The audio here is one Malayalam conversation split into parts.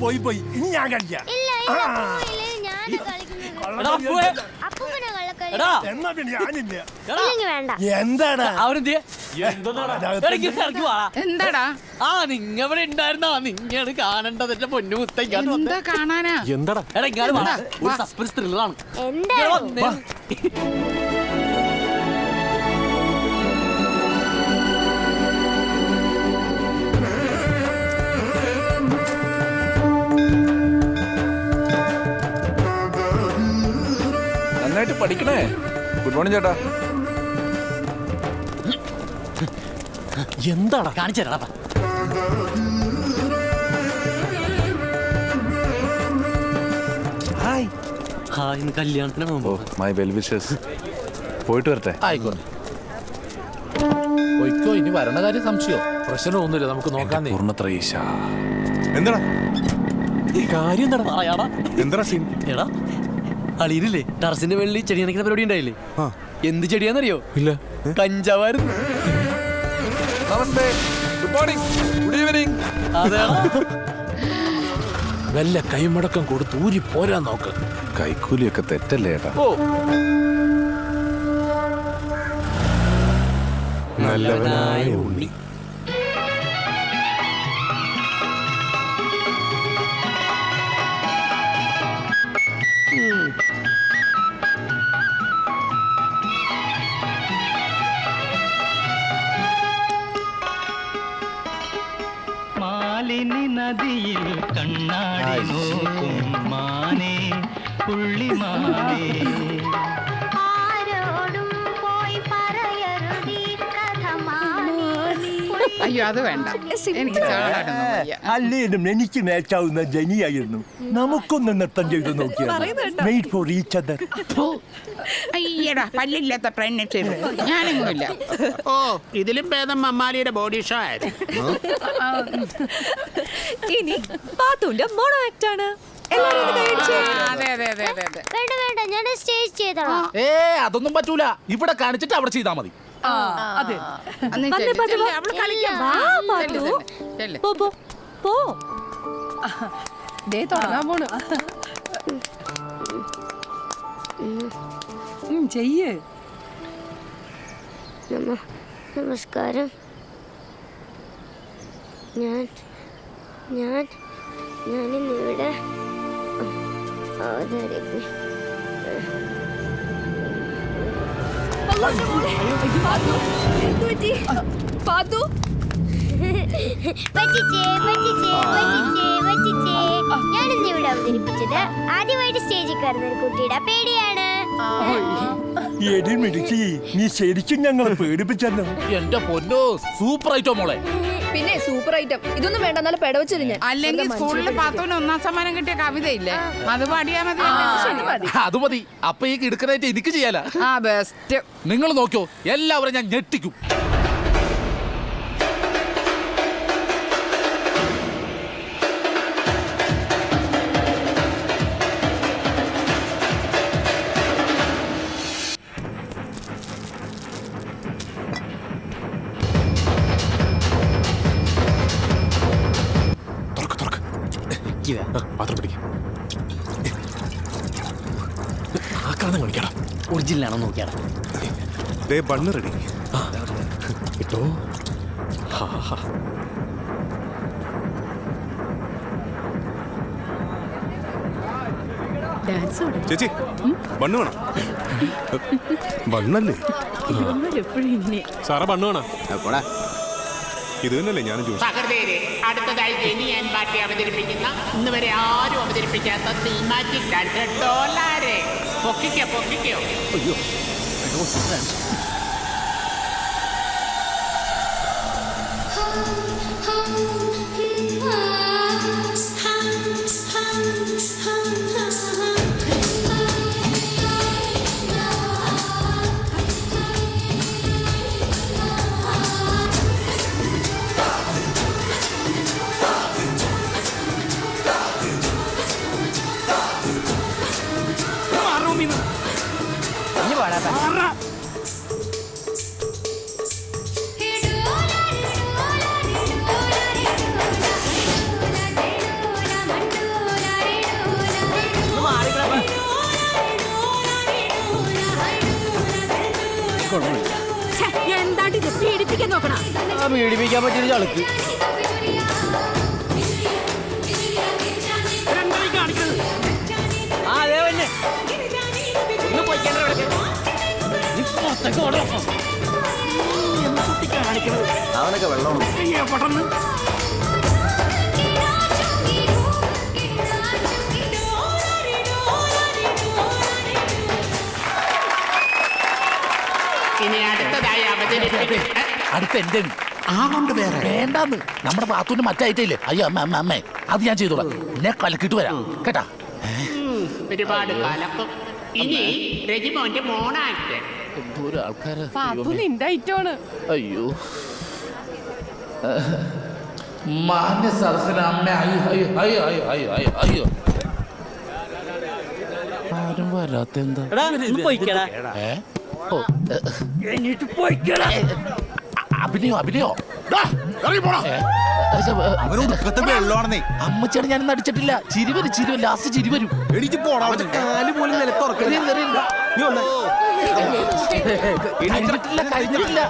പോയി ഇനി ഞാൻ കളിക്കാം. എന്നാ പിന്നെ ഞാനില്ല. എന്താടാ എന്താടാ നിങ്ങവിടെ ഉണ്ടായിരുന്നാ നിങ്ങാണ് കാണേണ്ടത്. എന്റെ പൊന്നു മുത്ത എന്താ കാണാനാ? എന്താടാ ഒരു സസ്പെൻസ് ത്രില്ലറാണ്. നന്നായിട്ട് പഠിക്കണേ. ഗുഡ് മോർണിംഗ് ചേട്ടാ. എന്താടാ കാണിച്ചു തരാടാ. ഹായ് ഇന്ന് കല്യാണത്തിന് പോകുമ്പോ മൈ വെൽ വിഷസ്. പോയിട്ട് വരട്ടെ. ആയിക്കോട്ടെ പോയിക്കോ. ഇനി വരണ കാര്യം സംശയോ? പ്രശ്നമൊന്നുമില്ല, നമുക്ക് നോക്കാം. പൂർണ്ണത്രയീശ. എന്താടാ കാര്യം എന്താടാ പറയാടാ. എന്താ സീൻ? എടാ അളിയില്ലേ ടെറസിന്റെ വെള്ളി ചെടി നനയ്ക്കുന്ന പരിപാടി ഉണ്ടായില്ലേ? എന്ത് ചെടിയാന്നറിയോ? ഇല്ല. കഞ്ചാവായിരുന്നു. നമസ്തേ, ഗുഡ് മോർണിംഗ്, ഗുഡ് ഈവനിങ്. അതെ വല്ല കൈമടക്കം കൊടുത്ത് ഊരി പോരാൻ നോക്ക്. കൈക്കൂലിയൊക്കെ തെറ്റല്ലേ ഏട്ടാ? ഓ നല്ലവനായ ഉണ്ണി. മാലിനി നദിയിൽ കണ്ണാടി നോക്കും മാനേ പുള്ളിമാനേ. അയ്യോ അത് വേണ്ട, എനിക്ക് ചാടാനൊന്നും വയ്യ. അല്ലേലും എനിക്ക് മാച്ചാവുന്ന ജനിയായിരുന്നു. നമുക്കൊന്ന് നൃത്തം ചെയ്ത് നോക്കിയാൽ. Made for each other. അയ്യടാ പല്ലില്ലാത്ത പ്രഗ്നൻസി ഞാനെങ്ങുമില്ല. ഓ ഇതിലും ഭേദം മമ്മാലിയുടെ ബോഡി ഷോ ആയിരുന്നു. ഇനി പാത്തുന്റെ മോണോ ആക്ട് ആണ്. അതൊന്നും പറ്റൂല. ഇവിടെ കാണിച്ചിട്ട് അവിടെ ചെയ്താ മതി. ചെയ്യ്. നമസ്കാരം. ഞാനിന്നിവിടെ അവതരിപ്പിക്കും. ഞാനിന്നിവിടെ അവതരിപ്പിച്ചത് ആദ്യമായിട്ട് സ്റ്റേജിൽ കയറുന്ന ഒരു കുട്ടിയുടെ പേടിയാണ്. നീ ശരിക്കും ഞങ്ങളെ പേടിപ്പിച്ചല്ലോ. എന്റെ പൊന്നോ, സൂപ്പർ ഐറ്റം മോളെ. പിന്നെ സൂപ്പർ ഐറ്റം. ഇതൊന്നും വേണ്ട, നല്ല പെടവച്ചിരുന്നു. അല്ലെങ്കിൽ സ്കൂളിൽ പാത്തോന് 1ാം സമ്മാനം കിട്ടിയ കവിതയില്ലേ, അത് പാടിയാ മതി. അത് മതി. അപ്പൊ ഈ കിടക്കനായിട്ട് എനിക്ക് ചെയ്യാല. ആ ബെസ്റ്റ്. നിങ്ങൾ നോക്കിയോ, എല്ലാവരും ഞാൻ ഞെട്ടിക്കും. പാത്രം പിടിക്കാം. ഒറിജിനലാണോ നോക്കിയാടാ. Bun ready. കിട്ടോ? ചേച്ചി ബണ്ണ് വേണം. ബണ്ണല്ലേ സാറാ? ബണ്ണ് വേണം. ഇത് തന്നെയല്ലേ ഞാനും ചോദിച്ചു. സഹൃദയരെ, അടുത്തതായി ജെനി ആൻഡ് പാർട്ടി അവതരിപ്പിക്കുന്ന ഇന്ന് വരെ ആരും അവതരിപ്പിക്കാത്ത സിനിമാറ്റിക് ഡാൻസ് ഡോലാരെ. പൊക്കിക്കോ. അയ്യോ പീഡിപ്പിക്കാൻ പറ്റിയൊരു ചളുക്ക്. ആ, അതേ തന്നെ. ഒന്ന് പൊയ്ക്കണ്ട ഇവിടേക്ക്. നീ പുറത്തേക്ക് ഓടോ. എന്ത് കുട്ടി കാണിക്കണത്? അവനൊക്കെ വെള്ളം പെട്ടെന്ന് ഇനി അടുത്തതായി അവതരിപ്പിക്കുന്ന അടുത്ത എന്റെ ആ കൊണ്ട് വേറെ വേണ്ടാന്ന്. നമ്മുടെ പാത്തൂന്റെ മറ്റായിട്ടില്ലേ? അയ്യോ അമ്മ അമ്മ അമ്മേ, അത് ഞാൻ ചെയ്തോളാം. എന്നെ കലക്കിട്ട് വരാം കേട്ടാ. ഒരുപാട് കലക്കും. ഇനി റെജിമോന്റെ മോണാക്ട്. എന്തോരം ആൾക്കാര്. പാത്തു നിന്റെ ഐറ്റമാണ്. അയ്യോ മാന്യ സദസ്സിന് അമ്മ. അയ്യോ അയ്യോ അയ്യോ അയ്യോ അയ്യോ അയ്യോ അയ്യോ. ആരും വരാത്ത എന്താ? ഏ? ഓ, അഭിനയോ അഭിനയോ? ഡാ, ഇറങ്ങി പോടാ. വെള്ളമാണെന്നേ. അമ്മച്ചേട്ടൻ ഞാനൊന്നും അടിച്ചിട്ടില്ല. ചിരി വരും ചിരി വരും, ലാസ്റ്റ് ചിരി വരും. എണീറ്റ് പോടാ. കാല് പോലും നിലത്തുറക്കരുത്. കഴിഞ്ഞിട്ടില്ല കഴിഞ്ഞിട്ടില്ല.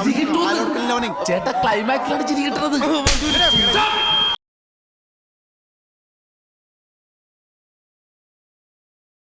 ചിരി കിട്ടുമെന്ന്. ചേട്ടാ ക്ലൈമാക്സിലാണ് ചിരി കിട്ടുന്നത്.